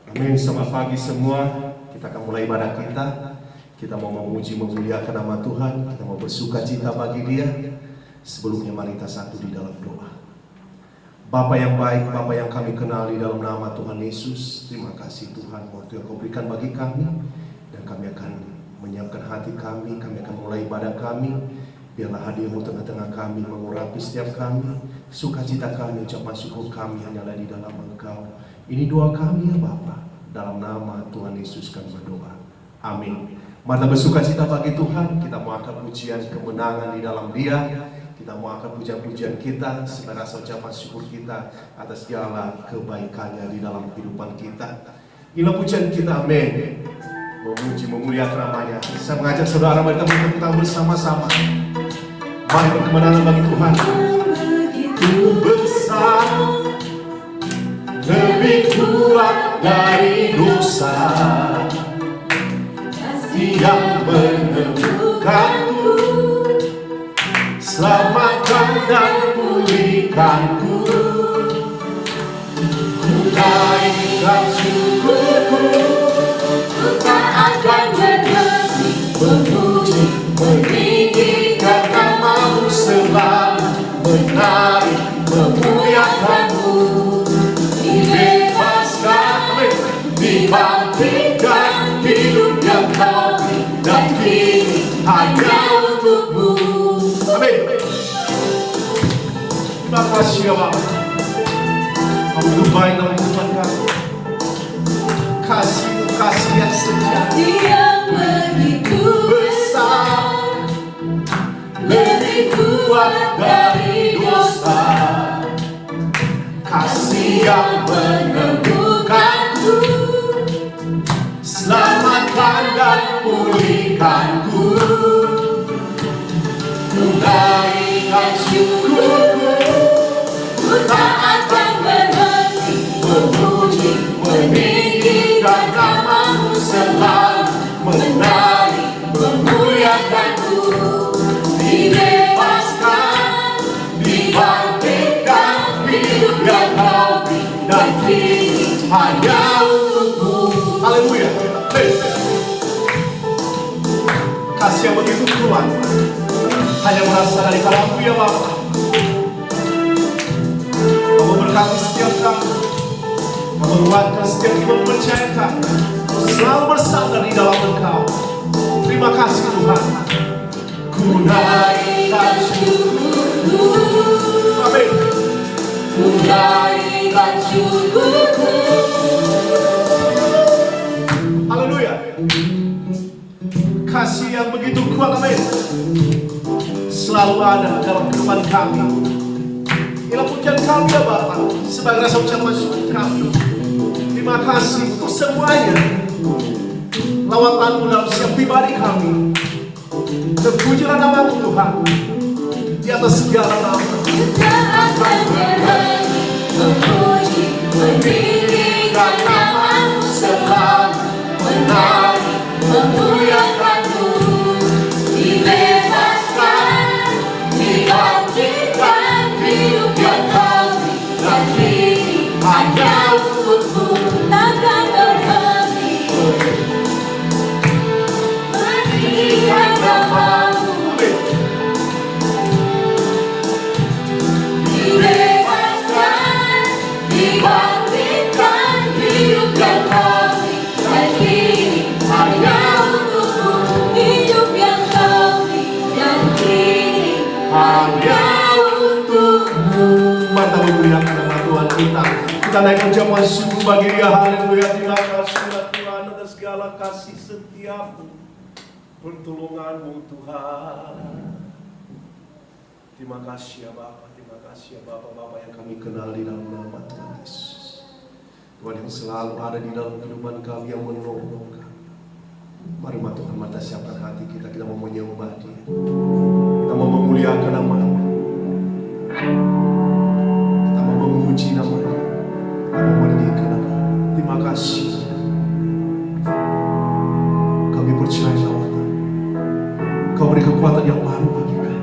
Amin. Selamat pagi semua. Kita akan mulai ibadah kita. Kita mau memuji memuliakan nama Tuhan. Kita mau bersuka cita bagi Dia. Sebelumnya mari kita satu di dalam doa. Bapa yang baik, Bapa yang kami kenal di dalam nama Tuhan Yesus. Terima kasih Tuhan waktu yang Kau berikan bagi kami. Dan kami akan menyiapkan hati kami. Kami akan mulai ibadah kami. Biarlah hadir-Mu tengah-tengah kami, mengurapi setiap kami. Sukacita kami, ucapan syukur kami hanyalah di dalam Engkau. Ini doa kami ya Bapa. Dalam nama Tuhan Yesus kami berdoa. Amin. Mari bersukacita bagi Tuhan. Kita mau angkat pujian kemenangan di dalam Dia. Kita mau angkat pujian-pujian kita sebagai rasa ucapan syukur kita atas segala kebaikannya di dalam kehidupan kita. Inilah pujian kita, amin. Memuji, memuliakan namanya. Saya mengajak saudara mari kita bertepuk tangan bersama-sama. Mari berkemenangan bagi Tuhan. Begitu besar, lebih kuat dari dosa, kasih yang menemukanku, selamatkan dan pulihkanku. Ku naikkan syukurku, ku tak akan berhenti memuji, meninggikan nama-Mu selalu, menari, memuliakan-Mu. Dibebaskan, dibangkitkan, hidup yang Kau beri, dan kini hanya untuk-Mu. Amin. Terima kasih ya Bapa. Kau begitu baik dalam kehidupan kami. Kasih-Mu kasih yang setia, kasih yang begitu besar, lebih kuat dari dosa, kasih yang menemukanku, selamatkan dan pulihkanku. Ku naikkan syukurku, ku tak akan berhenti memuji, meninggikan nama-Mu selalu, menari, memuliakan-Mu. Dibebaskan, dibangkitkan, hidup yang Kau beri, dan kini hanya untuk-Mu. Haleluya. Kasih yang begitu kuat hanya berasal dari Kau ya Bapa. Kau memberkati setiap kami, Kau menguatkan setiap yang mempercayakan, Kau selalu bersandar di dalam Engkau. Terima kasih Tuhan. Ku naikkan syukurku, amin. Ku naikkan syukurku. Haleluya. Kasih yang begitu kuat, amin, selalu ada dalam kehidupan kami. Inilah pujian kami ya Bapa, sebagai rasa ucapan syukur kami. Terima kasih untuk semuanya. Lawatan-Mu dalam setiap pribadi kami. Terpujilah nama-Mu Tuhan di atas segala nama. Kita akan berhenti memuji, meninggikan nama-Mu selalu, menari, memuliakan-Mu. Dibebaskan, dibangkitkan, hidup yang Kau beri, dan kini hanya untuk-Mu. Takkan berhenti meninggikan nama-Mu. Dibebaskan, dibangkitkan, hidup yang Kau beri, dan kini hanya untuk-Mu. Hidup yang Kau beri, dan kini hanya untuk-Mu. Mari memuliakan nama Tuhan kita. Kita naikkan ucapan syukur bagi Dia. Haleluya. Terima kasih Tuhan atas segala kasih setia-Mu, pertolongan-Mu Tuhan. Terima kasih ya Bapa. Terima kasih ya Bapa yang kami kenal di dalam nama Tuhan Yesus. Tuhan yang selalu ada di dalam kehidupan kami, yang menolong kami. Mari Tuhan, mata siapkan hati kita. Kita mau menyembah Dia, kita mau memuliakan nama-Nya, kita mau memuji nama-Nya, kita mau meninggikan nama-Nya. Terima kasih. Kami percaya Tuhan, Kau beri kekuatan yang baru bagi kami.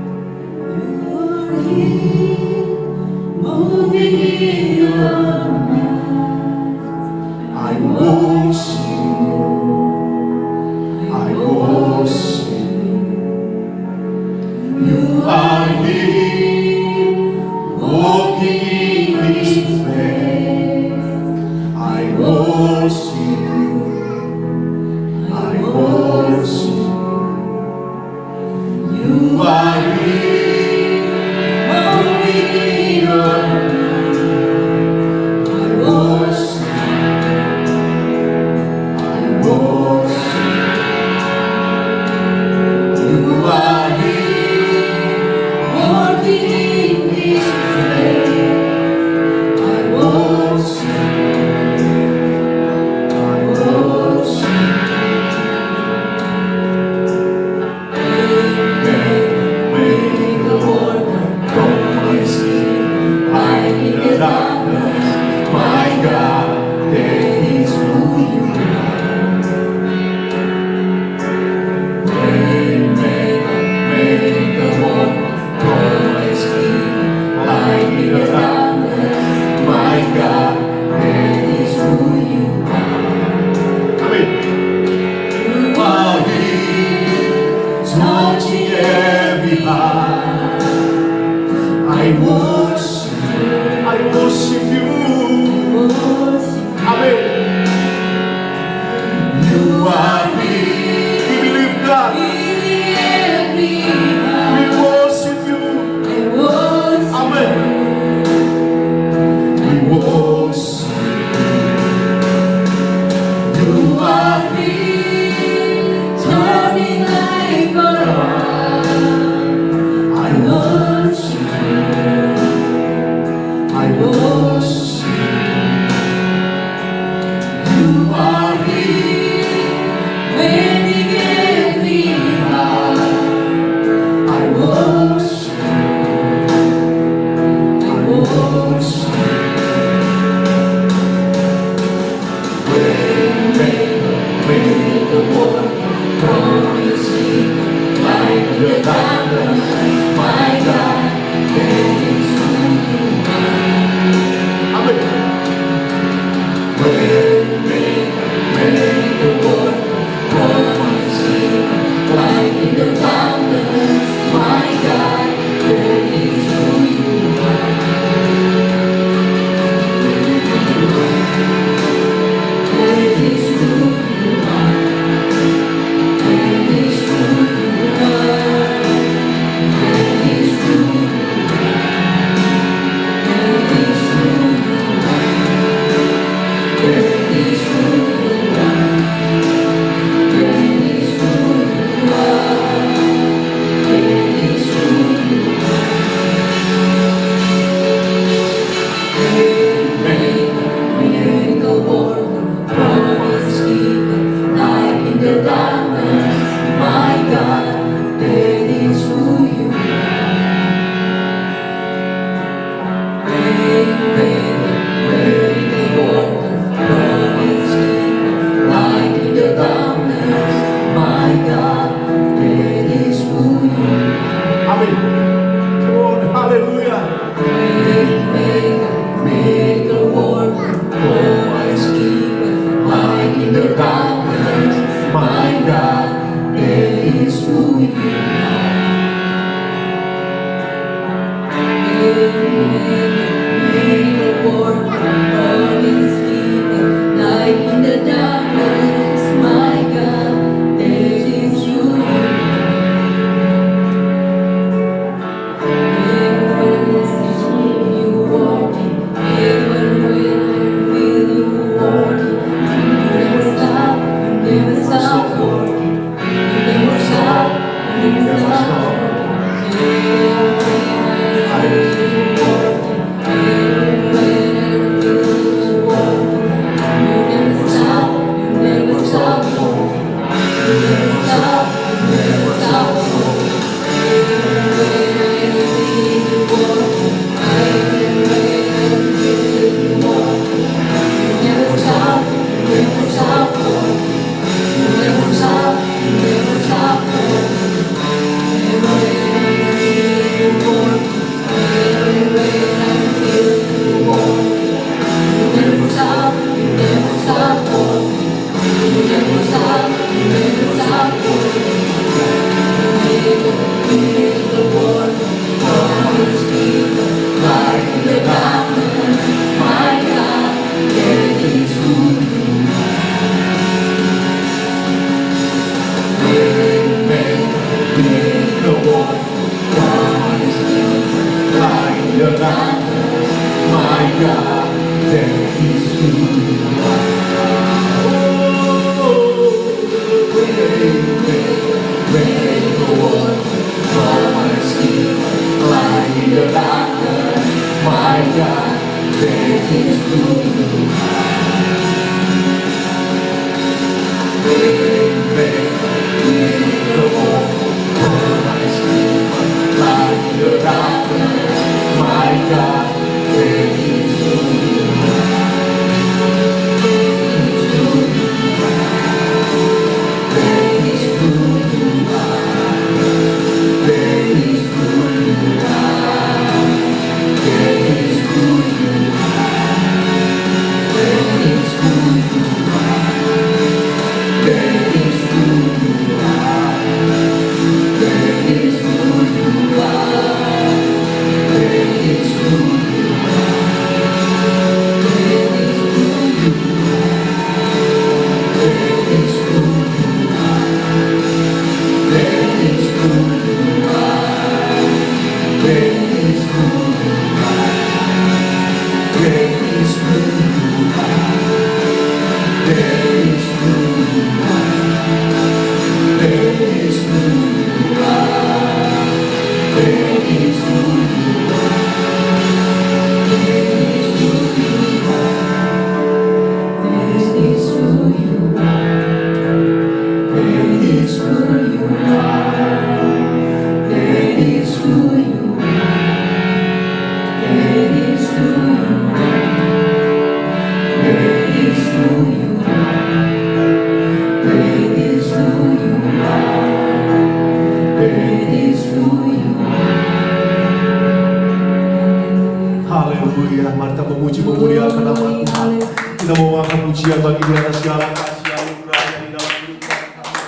Moving in your mind, I move. are real, turning life around. I worship you. I worship you. You are real. When you gave me life, I worship you. I worship you. The darkness, my God, that is who you are. Amen. When the world come and see, light in the darkness, my God, that is who you are. That is who you are. That is who you are. There is Kita memohon pujian bagi Dia atas segala kasih anugerah-Nya di dalam kehidupan kami.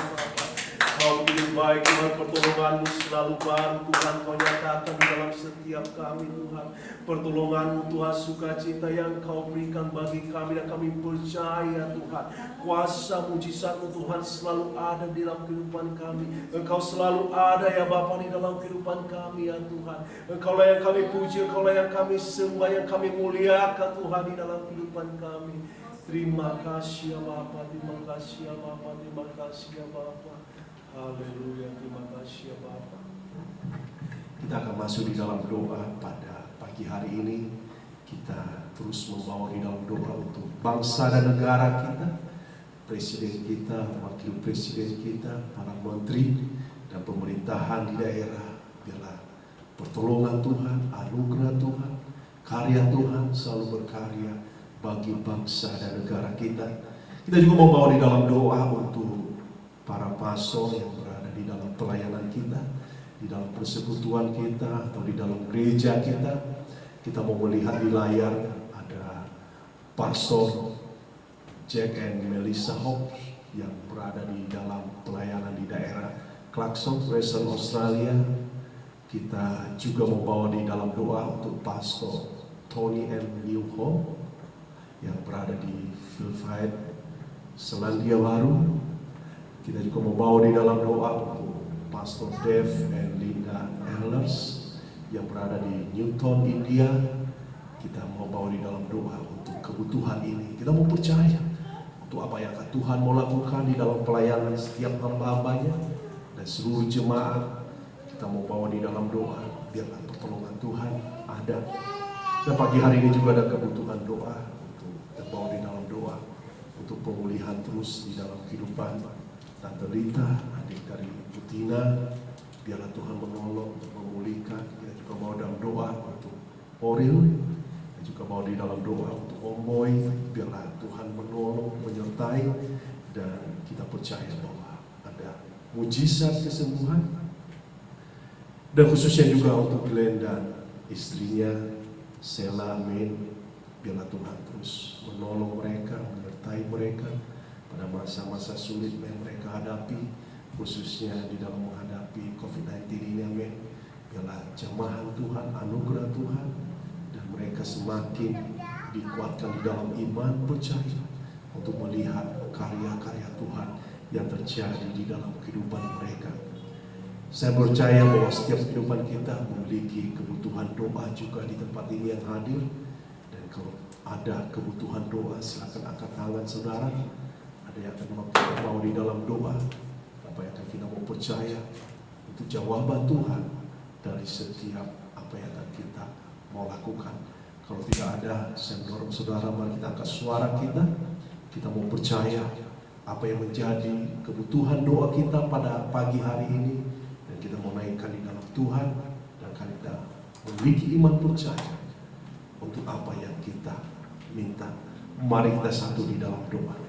Kau pilih baik Tuhan, pertolongan-Mu selalu baru Tuhan Kau nyatakan di dalam setiap kami Tuhan. Pertolongan-Mu Tuhan, sukacita yang Kau berikan bagi kami, dan kami percaya Tuhan kuasa mujizat-Mu Tuhan selalu ada di dalam kehidupan kami. Engkau selalu ada ya Bapa di dalam kehidupan kami ya Tuhan. Engkau lah yang kami puji, Engkau lah yang kami sembah, yang kami muliakan Tuhan di dalam kehidupan kami. Terima kasih ya Bapa, terima kasih ya Bapa, terima kasih ya Bapa. Haleluya, terima kasih ya Bapa. Kita akan masuk di dalam doa pada pagi hari ini. Kita terus membawa di dalam doa untuk bangsa dan negara kita, presiden kita, wakil presiden kita, para menteri dan pemerintahan di daerah. Biarlah pertolongan Tuhan, anugerah Tuhan, karya Tuhan selalu berkarya bagi bangsa dan negara kita. Kita juga membawa di dalam doa untuk para pastor yang berada di dalam pelayanan kita, di dalam persekutuan kita atau di dalam gereja kita. Kita mau melihat di layar ada Pastor Jack and Melissa Hobbs yang berada di dalam pelayanan di daerah Clarkson, Western Australia. Kita juga membawa di dalam doa untuk Pastor Tony and Newhall yang berada di Phillip, Selandia Baru. Kita juga membawa di dalam doa untuk Pastor Dave and Linda Ehlers yang berada di Newton, India. Kita mau bawa di dalam doa untuk kebutuhan ini. Kita mau percaya untuk apa yang akan Tuhan mau lakukan di dalam pelayanan setiap hamba-hambanya dan seluruh jemaat. Kita mau bawa di dalam doa, biarlah pertolongan Tuhan ada. Dan pagi hari ini juga ada kebutuhan doa untuk kita bawa di dalam doa untuk pemulihan terus di dalam kehidupan Tante Rita, adik dari Putina. Biarlah Tuhan menolong untuk memulihkan. Kita juga mau dalam doa untuk Oril, dan juga mau di dalam doa untuk Om Boy. Biarlah Tuhan menolong, menyertai, dan kita percaya bahwa ada mujizat kesembuhan. Dan khususnya juga untuk Glenn dan istrinya Sela, amin. Biarlah Tuhan terus menolong mereka, menyertai mereka pada masa-masa sulit yang mereka hadapi, khususnya di dalam menghadapi COVID-19 ini, amin. Biarlah jemaat Tuhan, anugerah Tuhan, dan mereka semakin dikuatkan di dalam iman, percaya untuk melihat karya-karya Tuhan yang terjadi di dalam kehidupan mereka. Saya percaya bahwa setiap kehidupan kita memiliki kebutuhan doa juga di tempat ini yang hadir. Dan kalau ada kebutuhan doa, silakan angkat tangan saudara. Ada yang akan mau di dalam doa, apa yang akan kita mau percaya untuk jawaban Tuhan dari setiap apa yang akan kita mau lakukan. Kalau tidak ada, saya mendorong saudara, mari kita angkat suara kita. Kita mau percaya apa yang menjadi kebutuhan doa kita pada pagi hari ini, dan kita mau naikkan di dalam Tuhan, dan kita memiliki iman percaya untuk apa yang kita minta. Mari kita satu di dalam doa.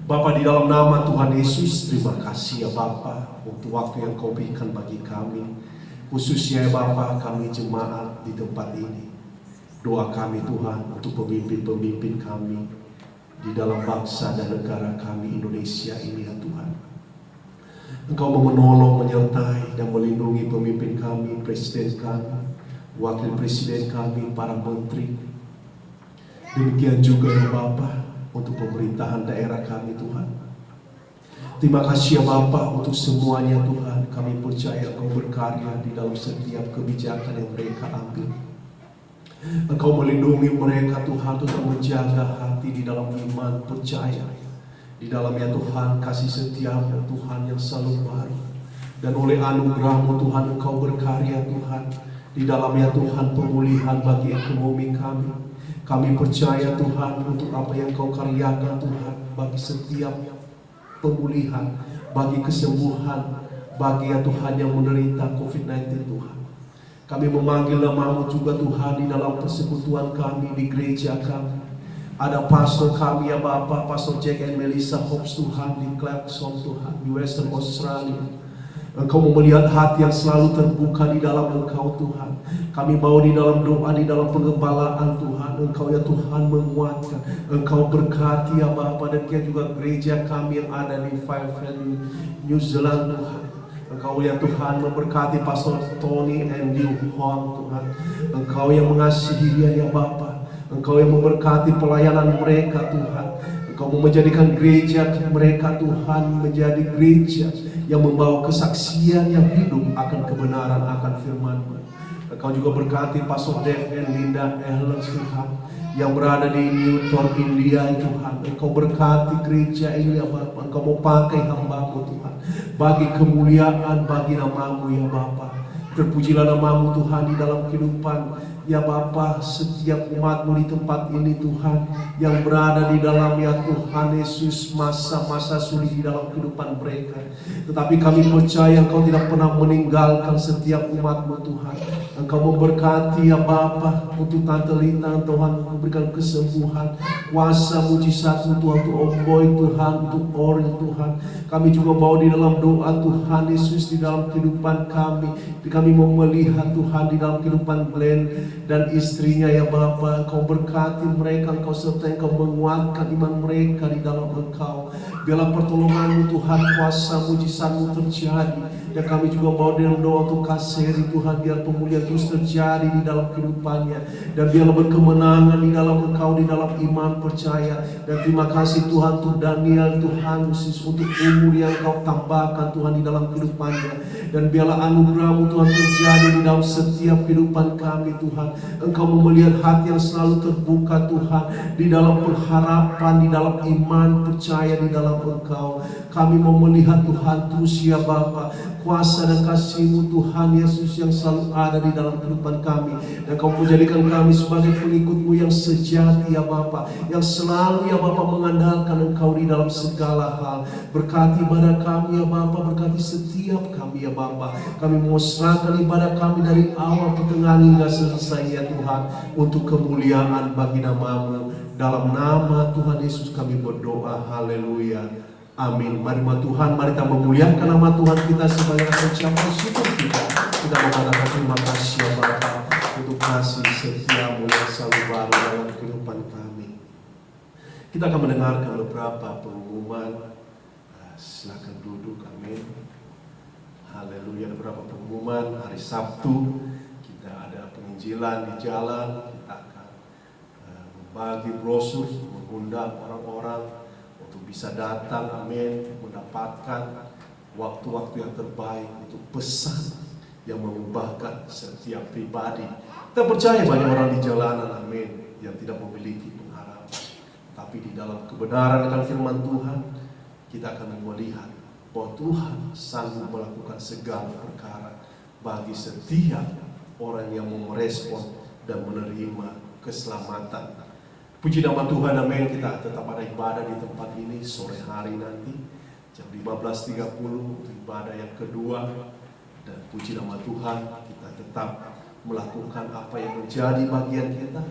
Bapa, di dalam nama Tuhan Yesus, terima kasih ya Bapa untuk waktu yang Kau berikan bagi kami, khususnya ya Bapa, kami jemaat di tempat ini. Doa kami Tuhan untuk pemimpin-pemimpin kami di dalam bangsa dan negara kami Indonesia ini ya Tuhan. Engkau mau menolong, menyertai dan melindungi pemimpin kami, presiden kami, wakil presiden kami, para menteri. Demikian juga ya Bapa untuk pemerintahan daerah kami Tuhan. Terima kasih ya Bapa untuk semuanya Tuhan. Kami percaya Engkau berkarya di dalam setiap kebijakan yang mereka ambil. Engkau melindungi mereka Tuhan untuk menjaga hati di dalam iman percaya. Di dalamnya Tuhan kasih setiamu Tuhan yang selalu baru. Dan oleh anugerah-Mu Tuhan Engkau berkarya Tuhan. Di dalamnya Tuhan pemulihan bagi ekonomi kami. Kami percaya Tuhan untuk apa yang Kau karyakan Tuhan bagi setiap pemulihan, bagi kesembuhan, bagi ya Tuhan yang menderita COVID-19 Tuhan. Kami memanggil nama-Mu juga Tuhan di dalam persekutuan kami, di gereja kami. Ada pastor kami ya Bapa, Pastor Jack and Melissa Hobbs Tuhan di Clarkson Tuhan, di Western Australia. Engkau mau melihat hati yang selalu terbuka di dalam Engkau Tuhan. Kami mau di dalam doa, di dalam pengembalaan Tuhan, Engkau ya Tuhan menguatkan, Engkau berkati ya Bapa, dan juga gereja kami yang ada di Fairfield, New Zealand Tuhan. Engkau ya Tuhan memberkati Pastor Tony and Liu Hong Tuhan. Engkau yang mengasihi dia ya Bapa. Engkau yang memberkati pelayanan mereka Tuhan. Engkau mau menjadikan gereja mereka Tuhan menjadi gereja yang membawa kesaksian yang hidup akan kebenaran, akan firman-Mu. Engkau juga berkati Pastor Dave and Linda Ellen Tuhan yang berada di Newton, India Tuhan. Engkau berkati gereja ini ya Bapa. Engkau mau pakai hamba-Mu Tuhan bagi kemuliaan, bagi nama-Mu ya Bapa. Terpujilah nama-Mu Tuhan di dalam kehidupan ya Bapa setiap umat-Mu di tempat ini Tuhan, yang berada di dalam ya Tuhan Yesus masa-masa sulit di dalam kehidupan mereka. Tetapi kami percaya Engkau tidak pernah meninggalkan setiap umat-Mu Tuhan. Engkau memberkati ya Bapa untuk Tante Lina Tuhan, memberikan kesembuhan, kuasa mujizat-Mu Tuhan untuk Om Boy Tuhan, untuk Orin Tuhan. Kami juga bawa di dalam doa Tuhan Yesus di dalam kehidupan kami. Kami mau melihat Tuhan di dalam kehidupan Glenn dan istrinya ya Bapa. Engkau berkati mereka, Engkau sertai, Engkau menguatkan iman mereka di dalam Engkau. Biarlah pertolongan-Mu Tuhan, kuasa mujizat-Mu terjadi. Dan kami juga bawa dalam doa untuk Kaseri Tuhan, biar pemulihan terus terjadi di dalam kehidupannya. Dan biarlah berkemenangan di dalam Engkau, di dalam iman percaya. Dan terima kasih Tuhan untuk Daniel Tuhan, khusus untuk umur yang Engkau tambahkan Tuhan di dalam kehidupannya. Dan biarlah anugerah-Mu Tuhan terjadi di dalam setiap kehidupan kami Tuhan. Engkau mau melihat hati yang selalu terbuka Tuhan, di dalam pengharapan, di dalam iman percaya di dalam Engkau. Kami mau melihat Tuhan terus ya Bapa, kuasa dan kasih-Mu Tuhan Yesus yang selalu ada di dalam kehidupan kami. Dan Kau menjadikan kami sebagai pengikut-Mu yang sejati ya Bapa, yang selalu ya Bapa mengandalkan Engkau di dalam segala hal. Berkati ibadah kami ya Bapa, berkati setiap kami ya Bapa. Kami mau serahkan ibadah kami dari awal pertengahan hingga selesai ya Tuhan, untuk kemuliaan bagi nama-Mu. Dalam nama Tuhan Yesus kami berdoa, haleluya, amin. Mari Tuhan, mari kita memuliakan nama Tuhan kita sebagai ucapan syukur kita. Kita mengatakan terima kasih ya Bapa untuk kasih setia-Mu yang selalu baru dalam kehidupan kami. Kita akan mendengarkan beberapa pengumuman. Silakan duduk, amin. Haleluya. Ada beberapa pengumuman. Hari Sabtu kita ada penginjilan di jalan. Kita akan membagi brosur, mengundang orang-orang untuk bisa datang, amin, mendapatkan waktu-waktu yang terbaik untuk pesan yang mengubahkan setiap pribadi. Kita percaya banyak orang di jalanan, amin, yang tidak memiliki pengharapan. Tapi di dalam kebenaran akan firman Tuhan, kita akan melihat bahwa Tuhan sanggup melakukan segala perkara bagi setiap orang yang mau merespon dan menerima keselamatan. Puji nama Tuhan, amin. Kita tetap ada ibadah di tempat ini sore hari nanti jam 15.30 untuk ibadah yang kedua. Dan puji nama Tuhan, kita tetap melakukan apa yang menjadi bagian kita,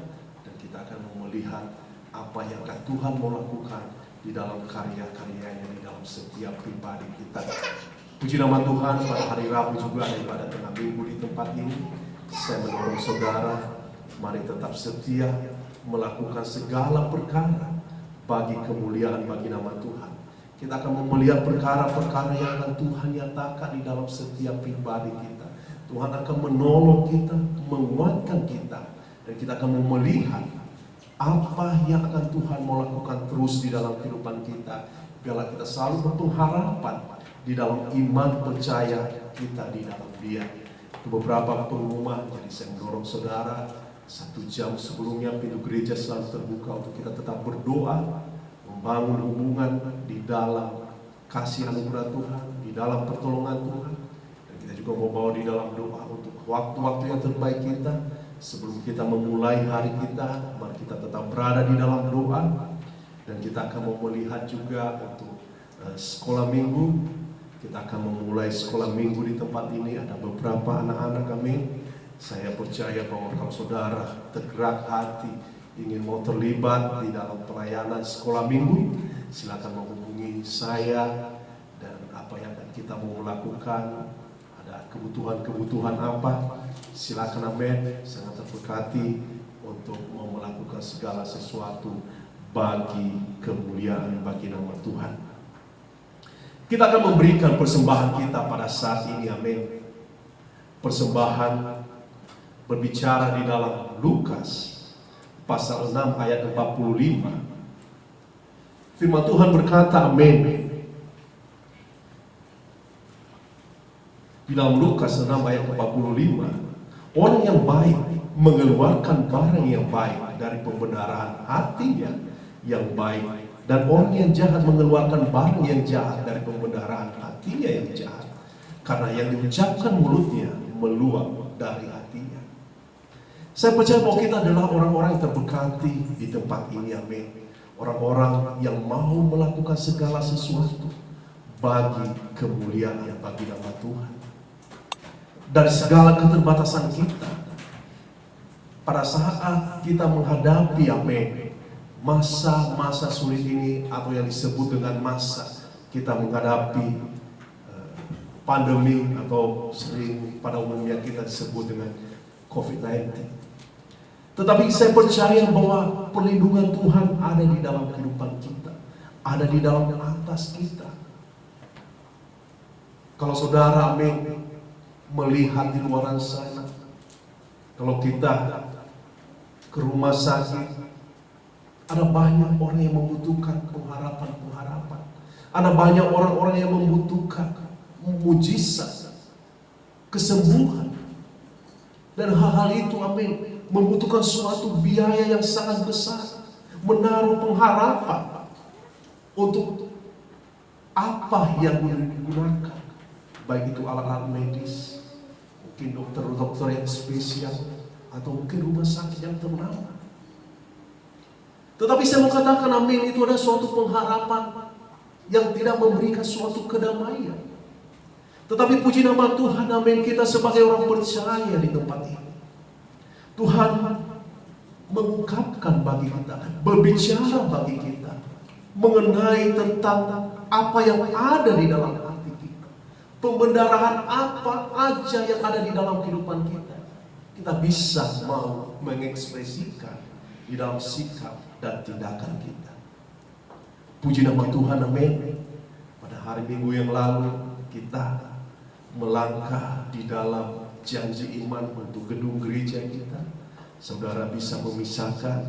dan kita akan melihat apa yang akan Tuhan mau lakukan di dalam karya-karyanya di dalam setiap pribadi kita. Puji nama Tuhan, pada hari Rabu juga ada ibadah tengah minggu di tempat ini. Saya mendorong saudara, mari tetap setia melakukan segala perkara bagi kemuliaan bagi nama Tuhan. Kita akan melihat perkara-perkara yang akan Tuhan nyatakan di dalam setiap pribadi kita. Tuhan akan menolong kita, menguatkan kita, dan kita akan melihat apa yang akan Tuhan mau lakukan terus di dalam kehidupan kita. Biarlah kita selalu berpengharapan di dalam iman percaya kita di dalam Dia. Itu beberapa pengumuman. Jadi saya mendorong saudara, 1 jam sebelumnya pintu gereja selalu terbuka untuk kita tetap berdoa, membangun hubungan di dalam kasih anugerah Tuhan, di dalam pertolongan Tuhan. Dan kita juga mau bawa di dalam doa untuk waktu-waktu yang terbaik kita. Sebelum kita memulai hari kita, mari kita tetap berada di dalam doa. Dan kita akan mau melihat juga untuk sekolah minggu. Kita akan memulai sekolah minggu di tempat ini. Ada beberapa anak-anak kami. Saya percaya bahwa kalau saudara tergerak hati, ingin mau terlibat di dalam pelayanan sekolah minggu, silakan menghubungi saya. Dan apa yang akan kita mau melakukan, ada kebutuhan-kebutuhan apa, silakan amin, sangat terberkati untuk mau melakukan segala sesuatu bagi kemuliaan bagi nama Tuhan. Kita akan memberikan persembahan kita pada saat ini, amin. Persembahan berbicara di dalam Lukas pasal 6 ayat 45. Firman Tuhan berkata, amin. Di dalam Lukas 6 ayat 45, orang yang baik mengeluarkan barang yang baik dari pembenaran hatinya yang baik, dan orang yang jahat mengeluarkan barang yang jahat dari pembenaran hatinya yang jahat, karena yang diucapkan mulutnya meluap dari hatinya. Saya percaya bahwa kita adalah orang-orang yang terberkati di tempat ini, amin. Orang-orang yang mau melakukan segala sesuatu bagi kemuliaan yang bagi nama Tuhan. Dari segala keterbatasan kita, pada saat kita menghadapi, amin, masa-masa sulit ini, atau yang disebut dengan masa kita menghadapi pandemi, atau sering pada umumnya kita disebut dengan COVID-19. Tetapi saya percaya bahwa perlindungan Tuhan ada di dalam kehidupan kita, ada di dalam atas kita. Kalau saudara, amin, melihat di luar sana, kalau kita ke rumah sakit, ada banyak orang yang membutuhkan pengharapan-pengharapan. Ada banyak orang-orang yang membutuhkan mujizat, kesembuhan. Dan hal-hal itu, amin, membutuhkan suatu biaya yang sangat besar. Menaruh pengharapan untuk apa yang digunakan. Baik itu alat-alat medis, mungkin dokter-dokter yang spesial, atau mungkin rumah sakit yang ternama. Tetapi saya mau katakan, amin, itu ada suatu pengharapan yang tidak memberikan suatu kedamaian. Tetapi puji nama Tuhan, amin, kita sebagai orang percaya di tempat ini, Tuhan mengungkapkan bagi kita, berbicara bagi kita mengenai tentang apa yang ada di dalam hati kita, pembenaran apa aja yang ada di dalam kehidupan kita. Kita bisa mau mengekspresikan di dalam sikap dan tindakan kita. Puji nama Tuhan, amin. Pada hari Minggu yang lalu kita melangkah di dalam janji iman untuk gedung gereja kita. Saudara bisa memisahkan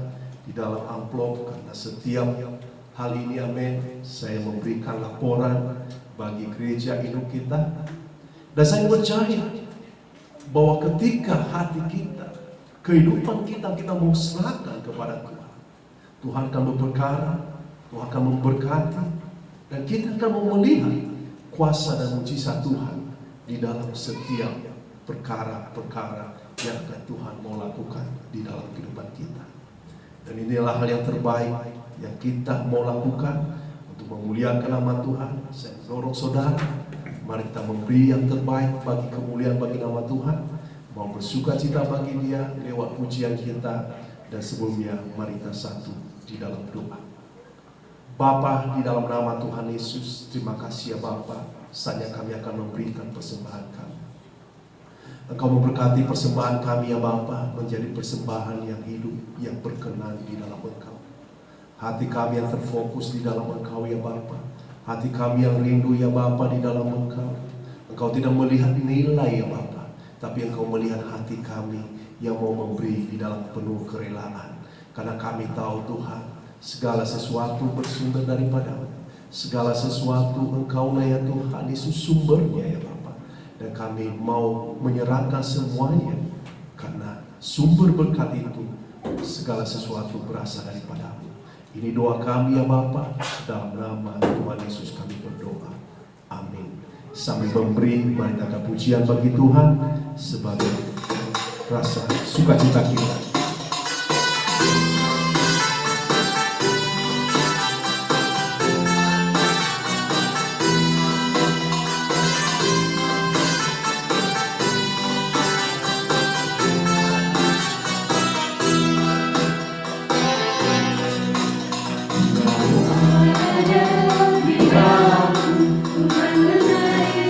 di dalam amplop, karena setiap hal ini, amin, saya memberikan laporan bagi gereja induk kita. Dan saya percaya bahwa ketika hati kita, kehidupan kita, kita mau serahkan kepada Tuhan, Tuhan akan berperkara, Tuhan akan memberkati, dan kita akan melihat kuasa dan mujizat Tuhan di dalam setiap perkara-perkara yang akan Tuhan mau lakukan di dalam kehidupan kita. Dan inilah hal yang terbaik yang kita mau lakukan untuk memuliakan nama Tuhan. Saya mendorong saudara, mari kita memberi yang terbaik bagi kemuliaan bagi nama Tuhan, mau bersuka cita bagi Dia lewat pujian kita. Dan sebelumnya mari kita satu di dalam doa. Bapa, di dalam nama Tuhan Yesus, terima kasih ya Bapa, saatnya kami akan memberikan persembahan kami. Engkau memberkati persembahan kami ya Bapa, menjadi persembahan yang hidup, yang berkenan di dalam Engkau. Hati kami yang terfokus di dalam Engkau ya Bapa, hati kami yang rindu ya Bapa di dalam Engkau. Engkau tidak melihat nilai ya Bapa, tapi Engkau melihat hati kami yang mau memberi di dalam penuh kerelaan. Karena kami tahu Tuhan, segala sesuatu bersumber daripada-Mu. Segala sesuatu Engkau lah ya Tuhan, Yesus sumbernya ya Bapa. Dan kami mau menyerahkan semuanya, karena sumber berkat itu, segala sesuatu berasal daripada-Mu. Ini doa kami ya Bapa, dalam nama Tuhan Yesus kami berdoa. Amin. Sambil memberi, mari kita pujian bagi Tuhan sebagai rasa sukacita kita. Ada di dalamku mengenai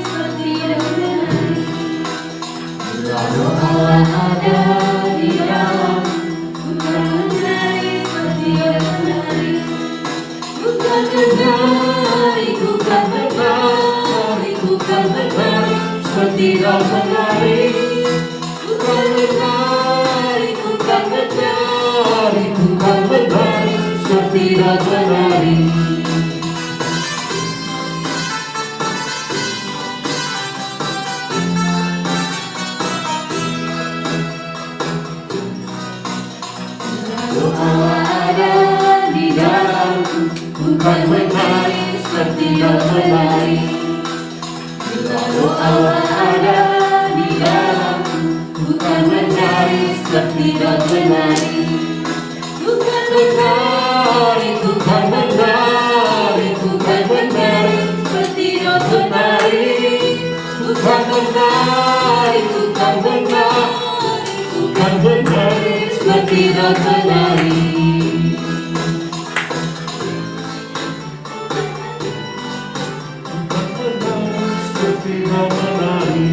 menari, ku kan menari, ku kan menari, seperti daun menari. Ku kan menari, ku kan menari, ku kan menari, seperti daun menari. Doa ada di dalamku, bukan menari seperti daun menari. Bila doa ada di dalamku, bukan menari seperti daun menari. Bukan menari, bukan menari, bukan menari seperti daun menari. Bukan menari, bukan menari, bukan menari seperti daun menari. Seperti daun menari.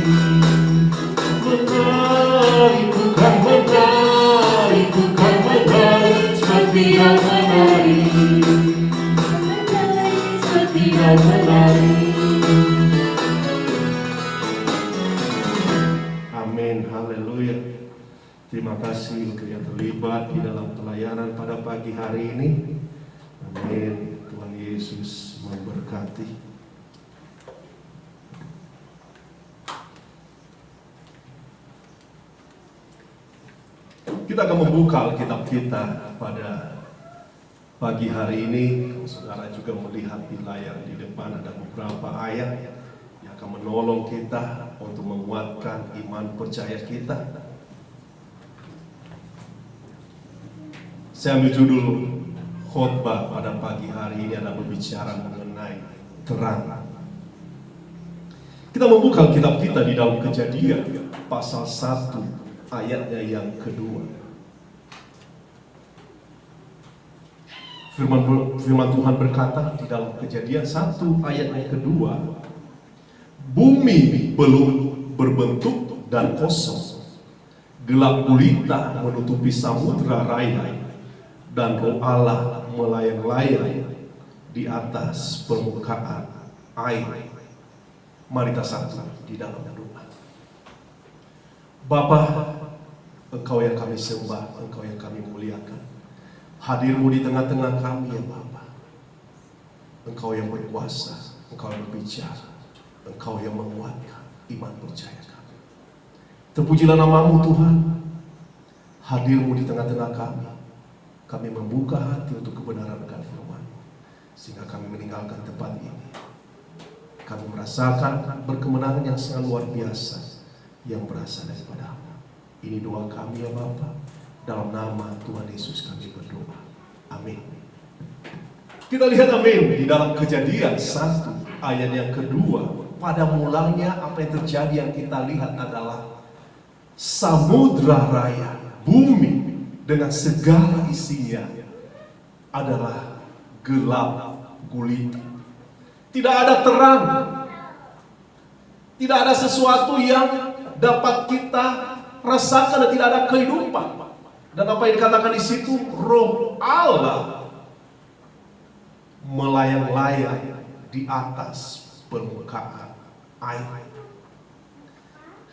Menari, bukan menari, bukan menari seperti daun menari. Menari seperti daun menari. Amin, haleluya. Terima kasih untuk yang terlibat di dalam pelayanan pada pagi hari ini. Amin. Tuhan Yesus memberkati. Kita akan membuka Alkitab kita pada pagi hari ini. Saudara juga melihat di layar di depan ada beberapa ayat yang akan menolong kita untuk menguatkan iman percaya kita. Saya ambil judul khotbah pada pagi hari ini adalah berbicara mengenai terang. Kita membuka Alkitab kita di dalam Kejadian pasal 1 ayatnya yang kedua. Firman Tuhan berkata di dalam Kejadian 1 ayat yang kedua, bumi belum berbentuk dan kosong, gelap gulita menutupi samudra raya, dan Roh Allah melayang-layang di atas permukaan air. Mari kita satu di dalam doa. Bapa, Engkau yang kami sembah, Engkau yang kami muliakan. Hadir-Mu di tengah-tengah kami ya Bapa. Engkau yang berkuasa, Engkau yang berbicara, Engkau yang menguatkan iman percaya kami. Terpujilah nama-Mu Tuhan. Hadir-Mu di tengah-tengah kami. Kami membuka hati untuk kebenaran firman, sehingga kami meninggalkan tempat ini. Kami merasakan berkemenangan yang sangat luar biasa yang berasal daripada-Mu. Ini doa kami ya Bapa. Dalam nama Tuhan Yesus kami berdoa. Amin. Kita lihat amin di dalam Kejadian 1 ayat yang kedua. Pada mulanya apa yang terjadi yang kita lihat adalah samudra raya, bumi dengan segala isinya adalah gelap gulita. Tidak ada terang. Tidak ada sesuatu yang dapat kita rasakan dan tidak ada kehidupan. Dan apa yang dikatakan di situ, Roh Allah melayang-layang di atas permukaan air.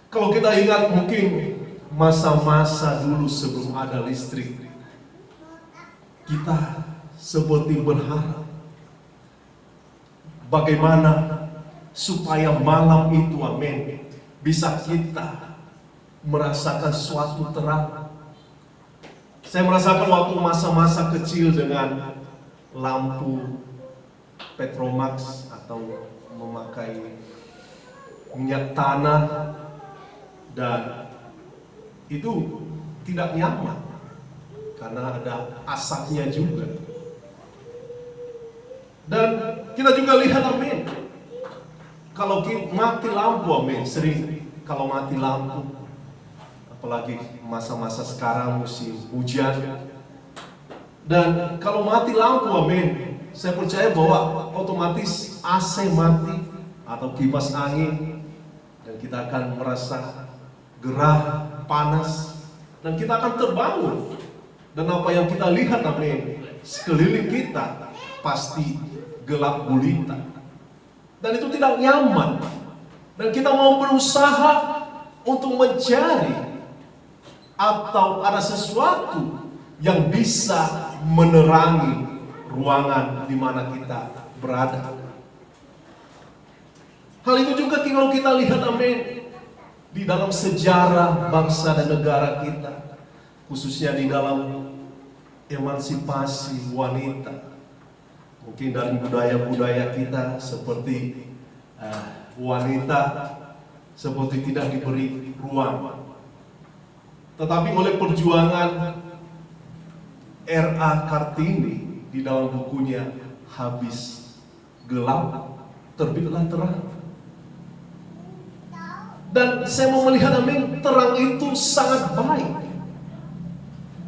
Kalau kita ingat mungkin masa-masa dulu sebelum ada listrik, kita seperti berharap bagaimana supaya malam itu, amin, bisa kita merasakan suatu terang. Saya merasakan waktu masa-masa kecil dengan lampu Petromax atau memakai minyak tanah, dan itu tidak nyaman karena ada asapnya juga. Dan kita juga lihat, amin, kalau mati lampu, amin, sering kalau mati lampu, apalagi masa-masa sekarang musim hujan, dan kalau mati lampu, amin, saya percaya bahwa otomatis AC mati atau kipas angin, dan kita akan merasa gerah, panas, dan kita akan terbangun. Dan apa yang kita lihat, amin, sekeliling kita pasti gelap gulita. Dan itu tidak nyaman. Dan kita mau berusaha untuk mencari atau ada sesuatu yang bisa menerangi ruangan di mana kita berada. Hal itu juga kalau kita lihat, amin, di dalam sejarah bangsa dan negara kita, khususnya di dalam emansipasi wanita. Mungkin dari budaya-budaya kita seperti wanita seperti tidak diberi ruang. Tetapi oleh perjuangan R.A. Kartini di dalam bukunya Habis Gelap, Terbitlah Terang. Dan saya mau melihat, amin, terang itu sangat baik,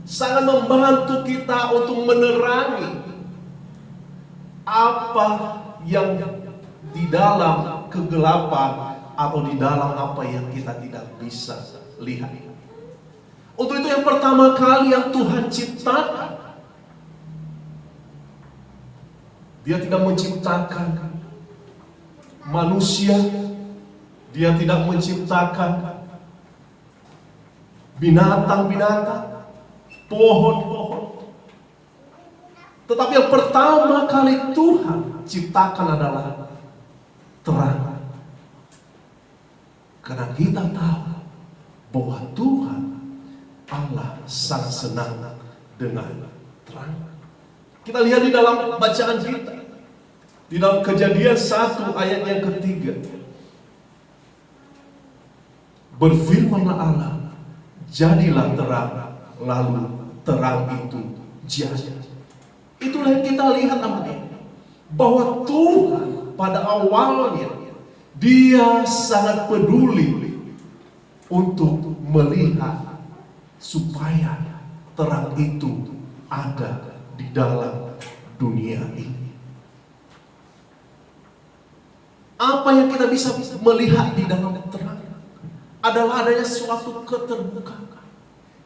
sangat membantu kita untuk menerangi apa yang di dalam kegelapan atau di dalam apa yang kita tidak bisa lihat. Untuk itu yang pertama kali yang Tuhan ciptakan, Dia tidak menciptakan manusia, Dia tidak menciptakan binatang-binatang, pohon-pohon. Tetapi yang pertama kali Tuhan ciptakan adalah terang. Karena kita tahu bahwa Tuhan Allah sangat senang dengan terang. Kita lihat di dalam bacaan kita, di dalam Kejadian 1 ayat yang ketiga. Berfirmanlah Allah, jadilah terang, lalu terang itu jadi. Itulah yang kita lihat, amin, bahwa Tuhan pada awalnya Dia sangat peduli untuk melihat supaya terang itu ada di dalam dunia ini. Apa yang kita bisa melihat di dalam terang adalah adanya suatu keterbukaan.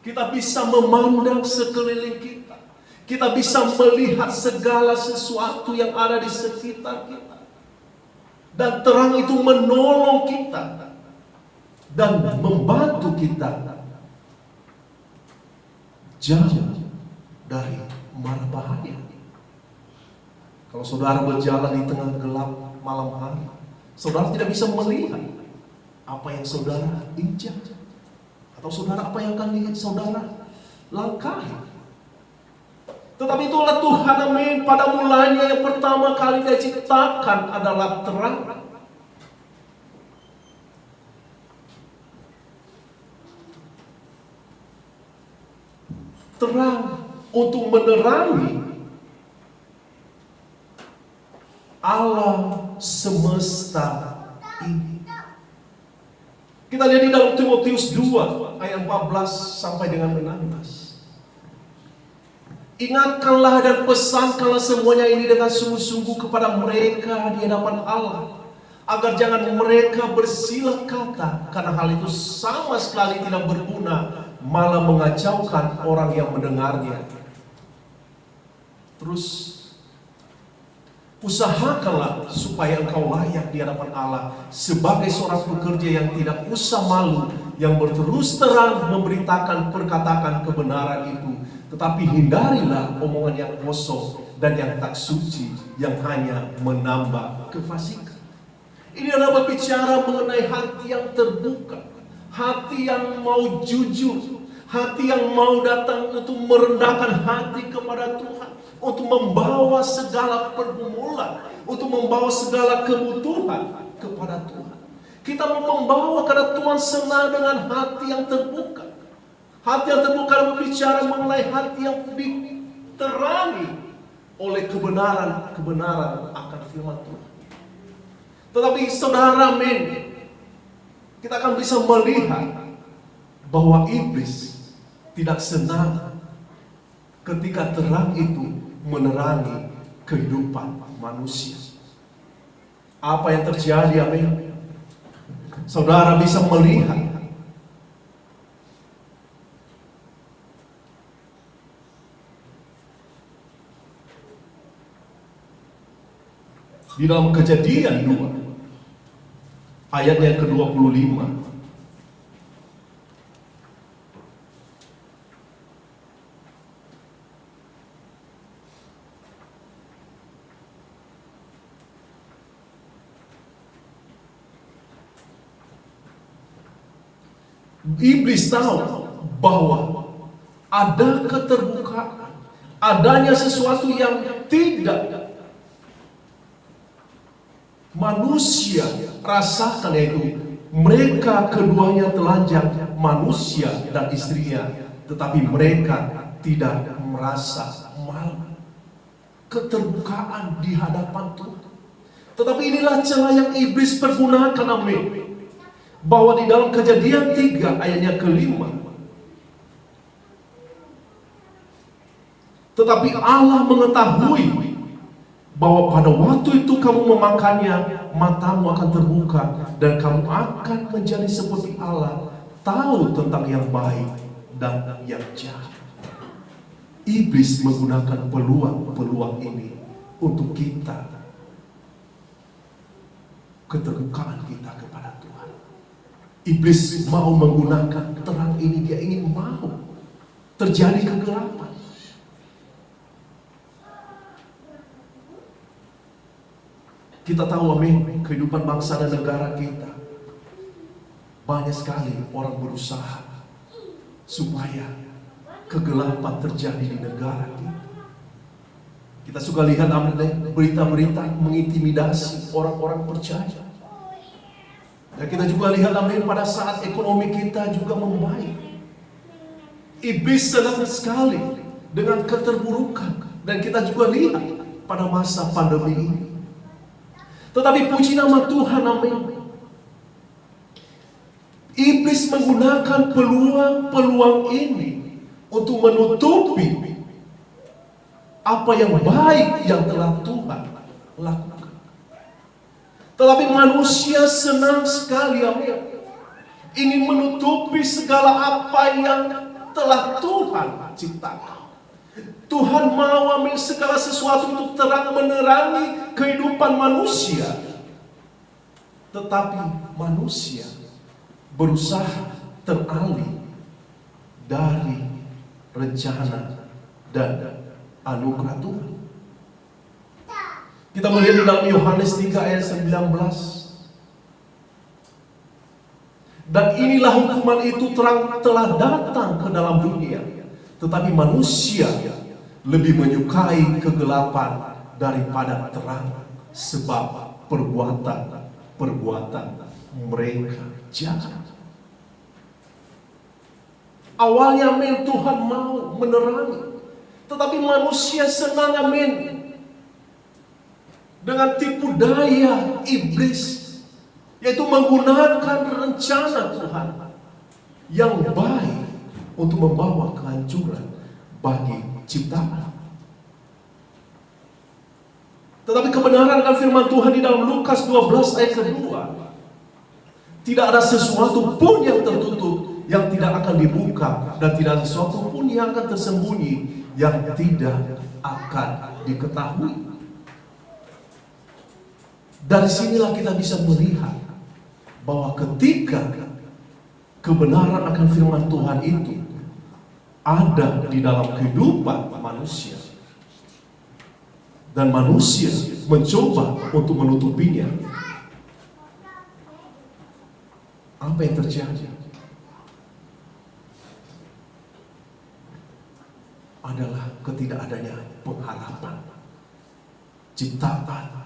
Kita bisa memandang sekeliling kita. Kita bisa melihat segala sesuatu yang ada di sekitar kita. Dan terang itu menolong kita dan membantu kita jauh dari mara bahaya. Kalau saudara berjalan di tengah gelap malam hari, saudara tidak bisa melihat apa yang saudara injak, atau saudara apa yang akan saudara langkahi. Tetapi itulah Tuhan, amin, pada mulanya yang pertama kali Dia ciptakan adalah terang. Terang untuk menerangi alam semesta ini. Kita lihat di dalam Timotius 2 ayat 14 sampai dengan 16. Ingatkanlah dan pesankanlah semuanya ini dengan sungguh-sungguh kepada mereka di hadapan Allah, agar jangan mereka bersilah kata, karena hal itu sama sekali tidak berguna, malah mengacaukan orang yang mendengarnya. Terus, usahakanlah supaya engkau layak di hadapan Allah sebagai seorang pekerja yang tidak usah malu, yang berterus terang memberitakan perkataan kebenaran itu. Tetapi hindarilah omongan yang kosong dan yang tak suci, yang hanya menambah kefasikan. Ini adalah berbicara mengenai hati yang terbuka, hati yang mau jujur, hati yang mau datang untuk merendahkan hati kepada Tuhan, untuk membawa segala pergumulan, untuk membawa segala kebutuhan kepada Tuhan. Kita mau membawa karena Tuhan senang dengan hati yang terbuka. Hati yang terbuka berbicara mengenai hati yang diterangi oleh kebenaran akan firman Tuhan. Tetapi saudara, amin, kita akan bisa melihat bahwa iblis tidak senang ketika terang itu menerangi kehidupan manusia. Apa yang terjadi, amin? Saudara bisa melihat Di dalam Kejadian 2 ayatnya yang ke-25. Iblis tahu bahwa ada keterbukaan, adanya sesuatu yang tidak manusia rasakan, yaitu mereka keduanya telanjang, manusia dan istrinya, tetapi mereka tidak merasa malu. Keterbukaan di hadapan Tuhan. Tetapi inilah celah yang iblis pergunakan, amin. Bahwa di dalam Kejadian 3 ayatnya ke-5, tetapi Allah mengetahui bahwa pada waktu itu kamu memakannya, matamu akan terbuka dan kamu akan menjadi seperti Allah, tahu tentang yang baik dan yang jahat. Iblis menggunakan peluang-peluang ini untuk kita, keterbukaan kita kepada Tuhan. Iblis mau menggunakan terang ini, dia ingin mau terjadi kegelapan. Kita tahu, amin, kehidupan bangsa dan negara kita, banyak sekali orang berusaha supaya kegelapan terjadi di negara kita. Kita suka lihat, amin, berita-berita mengintimidasi orang-orang percaya. Dan kita juga lihat, amin, pada saat ekonomi kita juga membaik, iblis senang sekali dengan keterburukan. Dan kita juga lihat pada masa pandemi ini. Tetapi puji nama Tuhan, amin, iblis menggunakan peluang-peluang ini untuk menutupi apa yang baik yang telah Tuhan lakukan. Tetapi manusia senang sekali, amin, ingin menutupi segala apa yang telah Tuhan ciptakan. Tuhan mau, amin, segala sesuatu itu terang menerangi kehidupan manusia. Tetapi manusia berusaha teralih dari rencana dan anugerah Tuhan. Kita melihat di dalam Yohanes 3 ayat 19. Dan inilah hukuman itu telah datang ke dalam dunia, tetapi manusia lebih menyukai kegelapan daripada terang, sebab perbuatan mereka jahat. Awalnya, amin, Tuhan mau menerangi, tetapi manusia senang, amin, dengan tipu daya iblis, yaitu menggunakan rencana Tuhan yang baik untuk membawa kehancuran bagi ciptaan. Tetapi kebenaran dan firman Tuhan di dalam Lukas 12 ayat kedua, tidak ada sesuatu pun yang tertutup yang tidak akan dibuka, dan tidak ada sesuatu pun yang akan tersembunyi yang tidak akan diketahui. Dari sinilah kita bisa melihat bahwa ketika kebenaran akan firman Tuhan itu ada di dalam kehidupan manusia, dan manusia mencoba untuk menutupinya, apa yang terjadi? Adalah ketidakadanya pengharapan.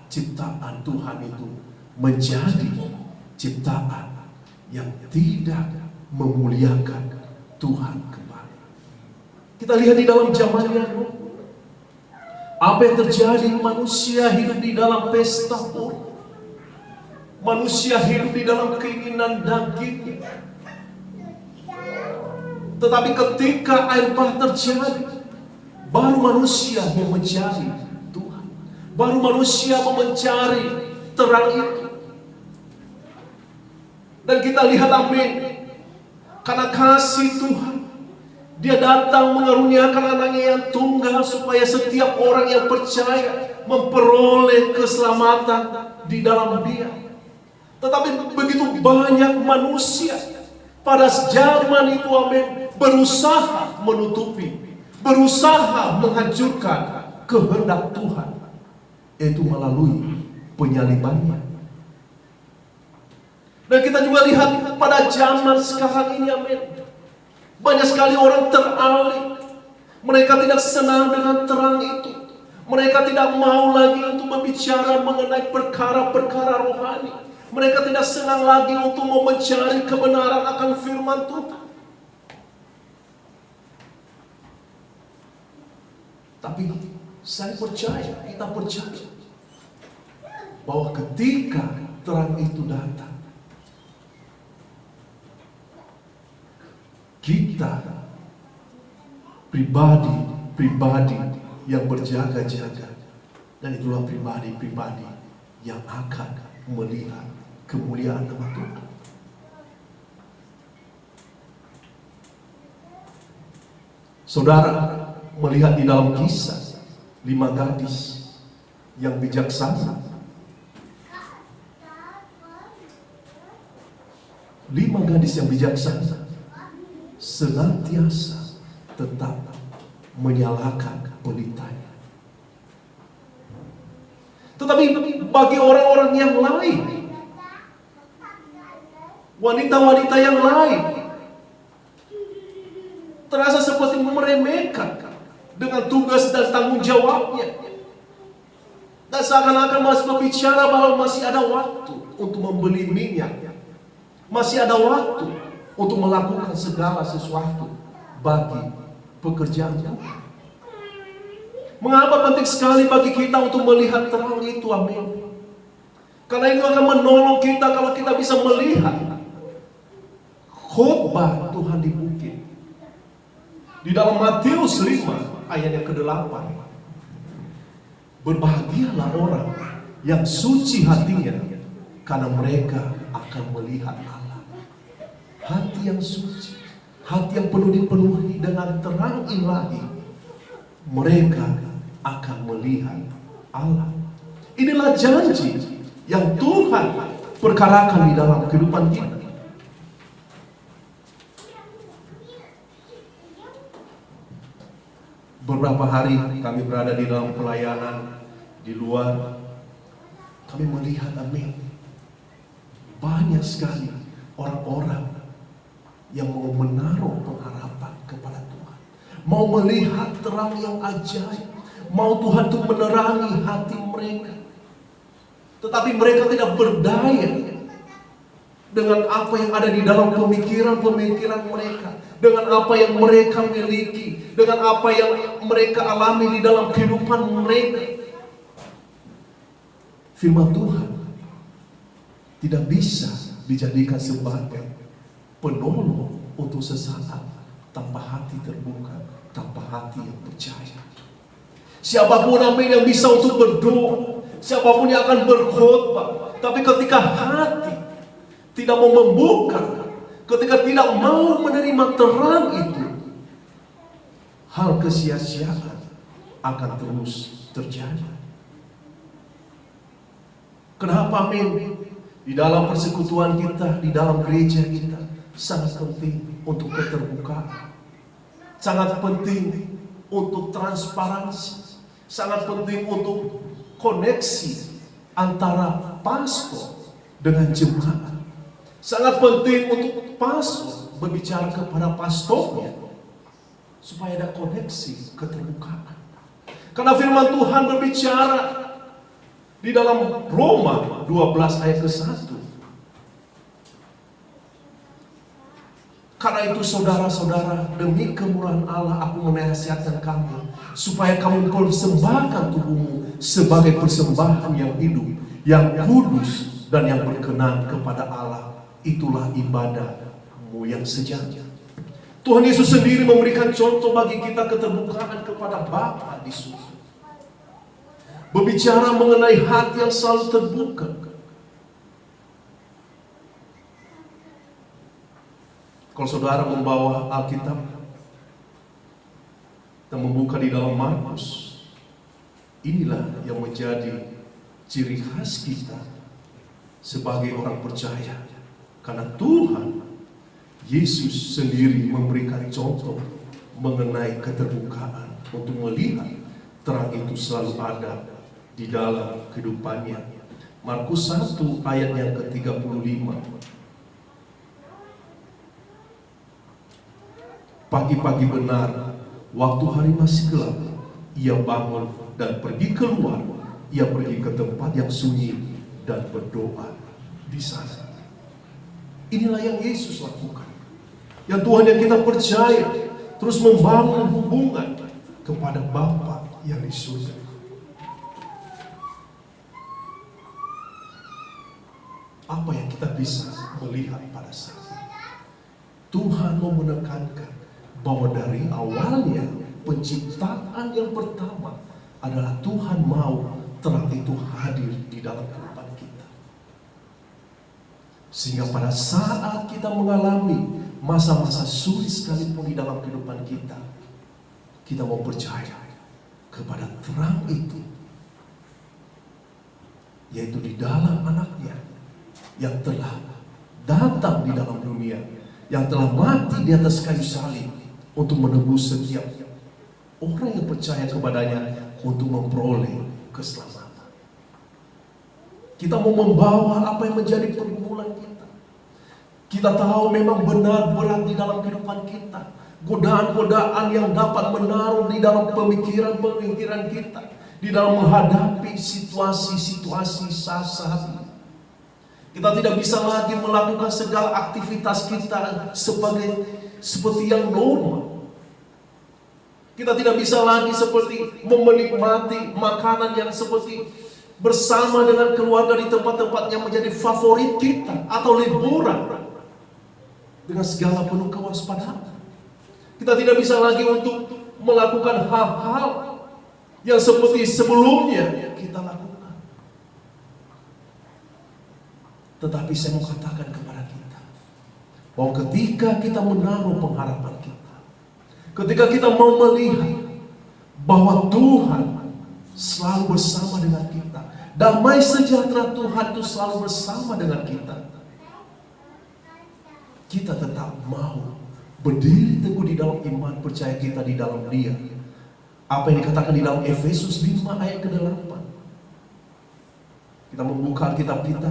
Ciptaan Tuhan itu menjadi ciptaan yang tidak memuliakan Tuhan kembali. Kita lihat di dalam zamannya, apa yang terjadi? Manusia hidup di dalam pesta pun, manusia hidup di dalam keinginan daging. Tetapi ketika air bah terjadi, baru manusia mau mencari Tuhan, baru manusia mau mencari terang itu. Dan kita lihat, amin, karena kasih Tuhan, Dia datang mengaruniakan anaknya yang tunggal, supaya setiap orang yang percaya memperoleh keselamatan di dalam Dia. Tetapi begitu banyak manusia pada zaman itu, amin, berusaha menutupi, berusaha menghancurkan kehendak Tuhan, yaitu melalui penyalibannya. Dan kita juga lihat pada zaman sekarang ini, amin, banyak sekali orang teralih. Mereka tidak senang dengan terang itu. Mereka tidak mau lagi untuk berbicara mengenai perkara-perkara rohani. Mereka tidak senang lagi untuk mau mencari kebenaran akan firman Tuhan. Tapi saya percaya, kita percaya bahwa ketika terang itu datang, kita pribadi yang berjaga-jaga, dan itulah pribadi-pribadi yang akan melihat kemuliaan nama Tuhan. Saudara melihat di dalam Kisah 5 gadis yang bijaksana. 5 gadis yang bijaksana senantiasa tetap menyalakan pelitanya. Tetapi bagi orang-orang yang lain, wanita-wanita yang lain, terasa seperti meremehkan dengan tugas dan tanggung jawabnya. Dan seakan-akan masih berbicara bahwa masih ada waktu untuk membeli minyak, masih ada waktu untuk melakukan segala sesuatu bagi pekerjaan Tuhan. Mengapa penting sekali bagi kita untuk melihat terang itu, amin? Karena itu akan menolong kita kalau kita bisa melihat khotbah Tuhan di bukit. Di dalam Matius 5 ayat yang ke-8, berbahagialah orang yang suci hatinya, karena mereka akan melihat Allah. Hati yang suci, hati yang penuh dipenuhi dengan terang ilahi, mereka akan melihat Allah. Inilah janji yang Tuhan perkarakan di dalam kehidupan kita. Beberapa hari kami berada di dalam pelayanan di luar, kami melihat, amin, banyak sekali orang-orang yang mau menaruh pengharapan kepada Tuhan, mau melihat terang yang ajaib, mau Tuhan untuk menerangi hati mereka. Tetapi mereka tidak berdaya dengan apa yang ada di dalam pemikiran-pemikiran mereka, dengan apa yang mereka miliki, dengan apa yang mereka alami di dalam kehidupan mereka. Firman Tuhan tidak bisa dijadikan sebagai penolong untuk sesaat tanpa hati terbuka, tanpa hati yang percaya. Siapapun, amin, yang bisa untuk berdoa, siapapun yang akan berkhotbah, tapi ketika hati tidak mau membuka, ketika tidak mau menerima terang itu, hal kesia-siaan akan terus terjadi. Kenapa, amin? Di dalam persekutuan kita, di dalam gereja kita, sangat penting untuk keterbukaan, sangat penting untuk transparansi, sangat penting untuk koneksi antara pastor dengan jemaat. Sangat penting untuk pastor berbicara kepada pastornya supaya ada koneksi keterbukaan. Karena firman Tuhan berbicara di dalam Roma 12 ayat ke-1. Karena itu saudara-saudara, demi kemurahan Allah aku menasihatkan kamu supaya kamu persembahkan tubuhmu sebagai persembahan yang hidup, yang kudus dan yang berkenan kepada Allah. Itulah ibadahmu yang sejati. Tuhan Yesus sendiri memberikan contoh bagi kita keterbukaan kepada Bapa di surga. Berbicara mengenai hati yang selalu terbuka. Kalau saudara membawa Alkitab dan membuka di dalam Markus Inilah yang menjadi ciri khas kita sebagai orang percaya. Karena Tuhan Yesus sendiri memberikan contoh mengenai keterbukaan untuk melihat terang itu selalu ada di dalam kehidupannya. Markus 1 ayat yang ke-35. Pagi-pagi benar, waktu hari masih gelap, ia bangun dan pergi keluar. Ia pergi ke tempat yang sunyi dan berdoa di sana. Inilah yang Yesus lakukan. Yang Tuhan yang kita percaya terus membangun hubungan kepada Bapa yang di surga. Apa yang kita bisa melihat pada saat ini? Tuhan mau menekankan bahwa dari awalnya penciptaan yang pertama adalah Tuhan mau terang itu hadir di dalam kehidupan kita. Sehingga pada saat kita mengalami masa-masa sulit sekalipun di dalam kehidupan kita, kita mau percaya kepada terang itu, yaitu di dalam anaknya yang telah datang di dalam dunia, yang telah mati di atas kayu salib untuk menebus setiap orang yang percaya kepadanya untuk memperoleh keselamatan. Kita mau membawa apa yang menjadi pergumulan kita. Kita tahu memang benar berat di dalam kehidupan kita, godaan-godaan yang dapat menaruh di dalam pemikiran-pemikiran kita, di dalam menghadapi situasi-situasi saat ini. Kita tidak bisa lagi melakukan segala aktivitas kita seperti yang normal. Kita tidak bisa lagi seperti menikmati makanan yang seperti bersama dengan keluarga di tempat-tempat yang menjadi favorit kita, atau liburan dengan segala penuh kewaspadaan. Kita tidak bisa lagi untuk melakukan hal-hal yang seperti sebelumnya kita lakukan. Tetapi saya mau katakan kepada kita bahwa ketika kita menaruh pengharapan kita, ketika kita mau melihat bahwa Tuhan selalu bersama dengan kita, damai sejahtera Tuhan itu selalu bersama dengan kita, kita tetap mau berdiri teguh di dalam iman percaya kita di dalam Dia. Apa yang dikatakan di dalam Efesus 5 ayat ke-8. Kita membuka kitab kita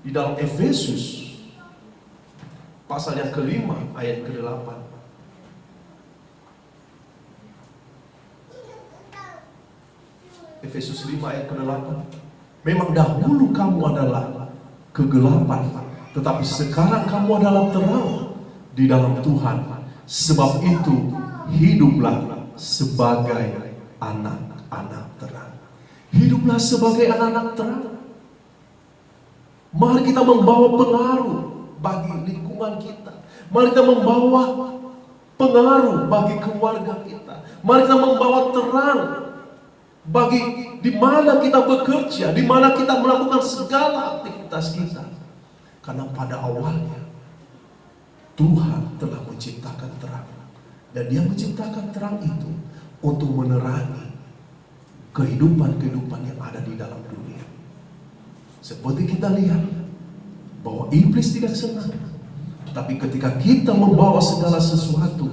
di dalam Efesus pasal yang ke-5 ayat ke-8. Efesus 5 ayat ke-8. Memang dahulu kamu adalah kegelapan, tetapi sekarang kamu adalah terang di dalam Tuhan. Sebab itu hiduplah sebagai anak-anak terang. Hiduplah sebagai anak-anak terang. Mari kita membawa pengaruh bagi lingkungan kita. Mari kita membawa pengaruh bagi keluarga kita. Mari kita membawa terang bagi di mana kita bekerja, di mana kita melakukan segala aktivitas kita. Karena pada awalnya Tuhan telah menciptakan terang, dan Dia menciptakan terang itu untuk menerangi kehidupan-kehidupan yang ada di dalam dunia. Seperti kita lihat bahwa iblis tidak senang, tapi ketika kita membawa segala sesuatu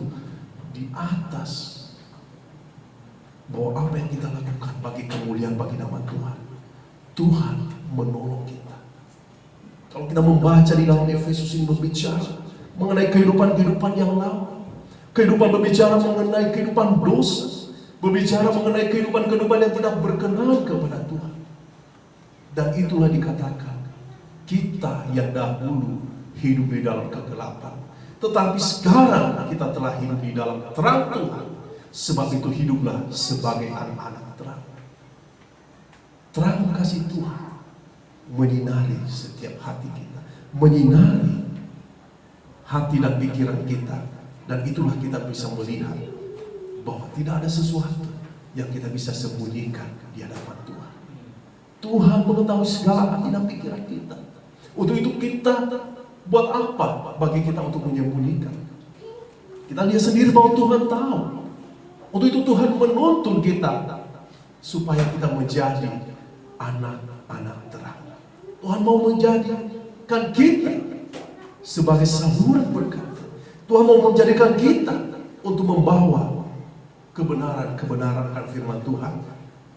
di atas, bahwa apa yang kita lakukan bagi kemuliaan bagi nama Tuhan, Tuhan menolong kita. Kalau kita membaca di dalam Efesus ini berbicara mengenai kehidupan-kehidupan yang lama, kehidupan berbicara mengenai kehidupan dosa, berbicara mengenai kehidupan-kehidupan yang tidak berkenan kepada Tuhan. Dan itulah dikatakan, kita yang dahulu hidup di dalam kegelapan, tetapi sekarang kita telah hidup di dalam terang Tuhan. Sebab itu hiduplah sebagai anak-anak terang. Terang kasih Tuhan menyinari setiap hati kita, menyinari hati dan pikiran kita. Dan itulah kita bisa melihat bahwa tidak ada sesuatu yang kita bisa sembunyikan di hadapan Tuhan. Tuhan mengetahui segala hati dan pikiran kita. Untuk itu kita buat apa bagi kita untuk menyembunyikan? Kita lihat sendiri bahwa Tuhan tahu. Untuk itu Tuhan menuntun kita supaya kita menjadi anak-anak terang. Tuhan mau menjadikan kita sebagai saluran berkat. Tuhan mau menjadikan kita untuk membawa kebenaran-kebenaran akan firman Tuhan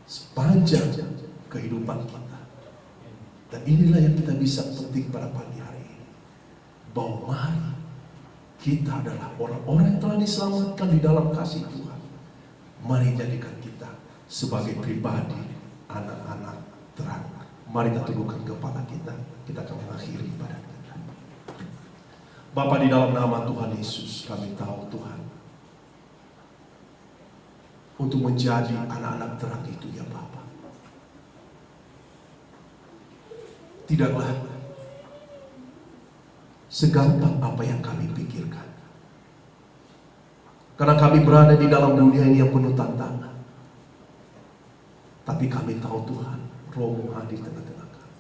sepanjang kehidupan kita. Dan inilah yang kita bisa petik pada pagi hari ini. Bahwa mari kita adalah orang-orang yang telah diselamatkan di dalam kasih Tuhan. Mari jadikan kita sebagai pribadi anak-anak terang. Mari kita tundukkan kepala kita. Kita akan mengakhiri ibadat kita. Bapa, di dalam nama Tuhan Yesus, kami tahu Tuhan, untuk menjadi anak-anak terang itu ya Bapa, tidaklah segampang apa yang kami pikirkan. Karena kami berada di dalam dunia ini yang penuh tantangan. Tapi kami tahu Tuhan, Roh-Mu hadir di tengah-tengah kami.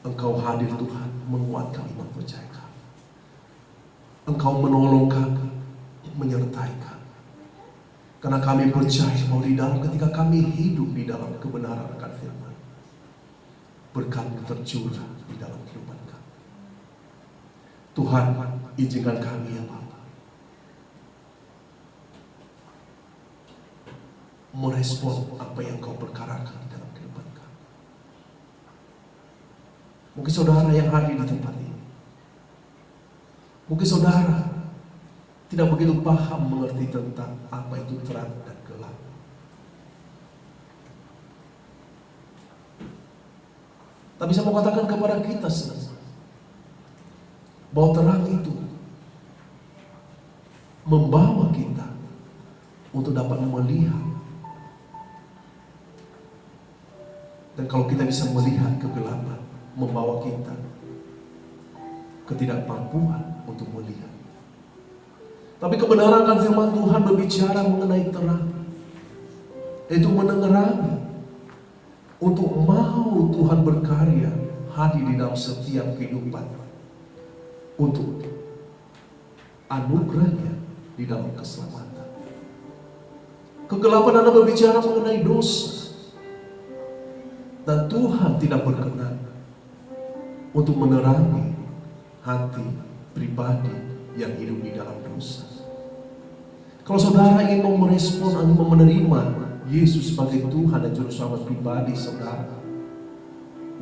Engkau hadir Tuhan, menguatkan iman percaya kami. Engkau menolong kami, menyertai kami. Karena kami percaya bahwa di dalam ketika kami hidup di dalam kebenaran akan firman, berkat tercurah di dalam kehidupan kami. Tuhan, izinkan kami ya Bapa, merespon apa yang Kau perkarakan di dalam kehidupan kami. Mungkin saudara yang hadir di tempat ini, mungkin saudara tidak begitu paham mengerti tentang apa itu terang dan gelap. Tapi saya mau katakan kepada kita semua bahwa terang itu membawa kita untuk dapat melihat. Dan kalau kita bisa melihat kegelapan, membawa kita ketidakmampuan untuk melihat. Tapi kebenaran kan firman Tuhan berbicara mengenai terang, yaitu menerangi, untuk mau Tuhan berkarya hadir di dalam setiap kehidupan, untuk anugerahnya di dalam keselamatan. Kegelapan adalah berbicara mengenai dosa, dan Tuhan tidak berkenan untuk menerangi hati pribadi yang hidup di dalam dosa. Kalau saudara ingin merespon atau menerima Yesus sebagai Tuhan dan Juru Selamat pribadi saudara,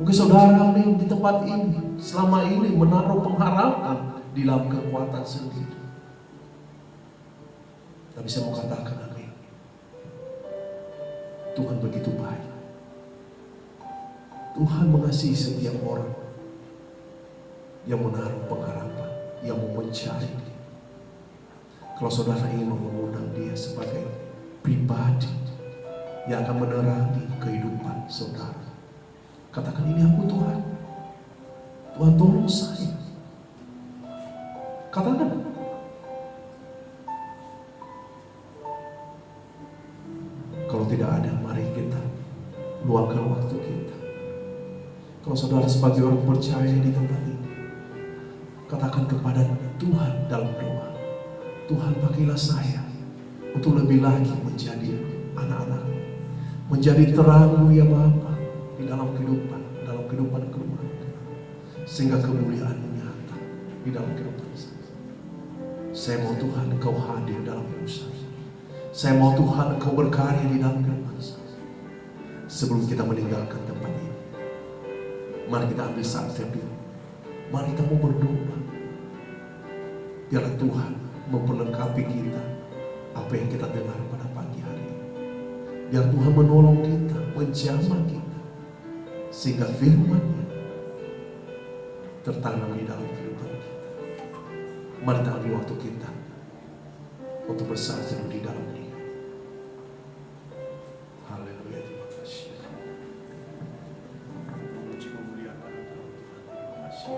mungkin saudara di tempat ini selama ini menaruh pengharapan di dalam kekuatan sendiri. Tapi saya mau katakan amin. Tuhan begitu baik. Tuhan mengasihi setiap orang yang menaruh pengharapan, yang mau mencari Dia. Kalau saudara ingin mengundang Dia sebagai pribadi yang akan menerangi kehidupan saudara, katakan, ini aku Tuhan. Tuhan tolong saya. Katakan. Kalau tidak ada, mari kita luangkan waktu kita. Kalau saudara sebagai orang percaya di tempat ini, katakan kepada Tuhan dalam doa, Tuhan pakailah saya untuk lebih lagi menjadi anak-anak, menjadi terang-Mu ya Bapa di dalam kehidupan keluarga, sehingga kemuliaan-Mu nyata di dalam kehidupan saya. Saya mau Tuhan Engkau hadir dalam hidup saya. Saya mau Tuhan Engkau berkarya di dalam kehidupan saya. Sebelum kita meninggalkan tempat ini, mari kita ambil saat teduh. Mari kita mau berdoa. Biarlah Tuhan memperlengkapi kita apa yang kita dengar pada pagi hari ini. Biar Tuhan menolong kita, menjamah kita, sehingga firman-Nya tertanam di dalam kehidupan kita. Mari kita ambil waktu kita untuk bersatu di dalam Dia. Haleluya, terima kasih. Memuji memuliakan Tuhan. Terima kasih.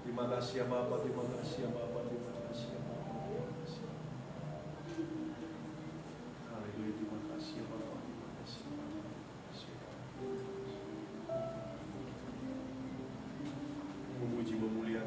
Terima kasih ya Bapa, terima kasih ya Bapa, terima kasih ya Bapa, terima kasih. Haleluya, terima kasih ya Bapa, terima kasih ya Bapa, terima kasih ya Bapa. Memuji memuliakan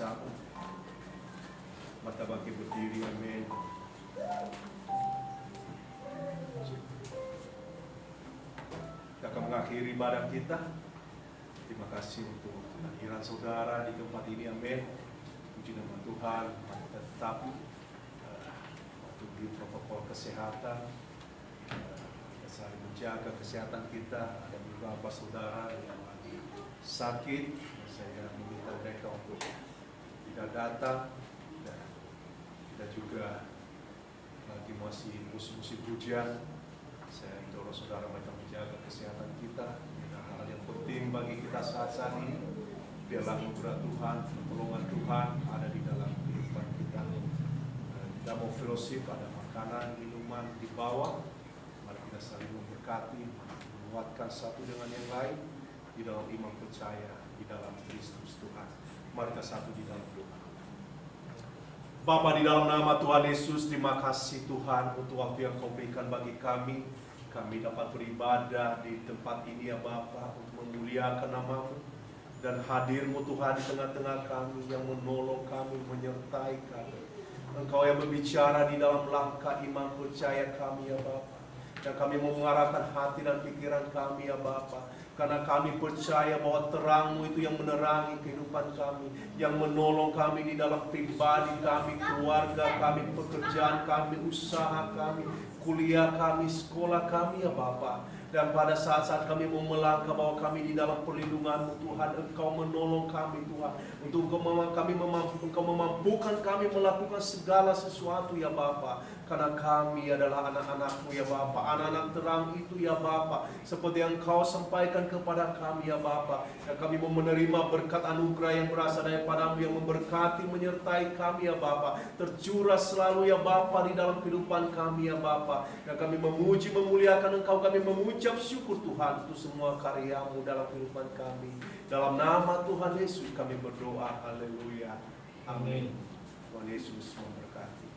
bersama. Mata bagi berdiri, amin. Kita akan mengakhiri ibadah kita. Terima kasih untuk kehadiran saudara di tempat ini, amin. Puji nama Tuhan. Kita tetap di protokol kesehatan, kita saling menjaga kesehatan kita. Ada beberapa saudara yang lagi sakit, saya meminta mereka untuk tidak datang. Dan kita juga lagi masih musim hujan. Saya dorong saudara mereka menjaga kesehatan kita. Ini hal yang penting bagi kita saat ini. Biarlah anugerah Tuhan, pertolongan Tuhan ada di dalam kehidupan kita. Kita mau fellowship, ada makanan, minuman di bawah. Mari kita saling memberkati, menguatkan satu dengan yang lain di dalam iman percaya di dalam Kristus Tuhan. Mari kita satu di dalam doa. Bapa, di dalam nama Tuhan Yesus, terima kasih Tuhan untuk waktu yang Kau berikan bagi kami. Kami dapat beribadah di tempat ini ya Bapa, untuk memuliakan nama-Mu. Dan hadir-Mu Tuhan di tengah-tengah kami, yang menolong kami, menyertai kami. Engkau yang berbicara di dalam langkah iman percaya kami ya Bapa. Dan kami mau mengarahkan hati dan pikiran kami ya Bapa. Karena kami percaya bahwa terang-Mu itu yang menerangi kehidupan kami, yang menolong kami di dalam pribadi kami, keluarga kami, pekerjaan kami, usaha kami, kuliah kami, sekolah kami ya Bapa. Dan pada saat-saat kami mau melangkah bahwa kami di dalam perlindungan-Mu Tuhan, Engkau menolong kami Tuhan. Untuk Engkau memampukan kami melakukan segala sesuatu ya Bapa. Karena kami adalah anak-anak-Mu ya Bapa. Anak-anak terang itu ya Bapa. Seperti yang Engkau sampaikan kepada kami ya Bapa. Dan kami mau menerima berkat anugerah yang berasal daripada-Mu, yang memberkati, menyertai kami ya Bapa. Tercurah selalu ya Bapa di dalam kehidupan kami ya Bapa. Dan kami memuji, memuliakan Engkau, kami mengucap syukur Tuhan untuk semua karya-Mu dalam kehidupan kami. Dalam nama Tuhan Yesus kami berdoa. Haleluya. Amin. Tuhan Yesus memberkati.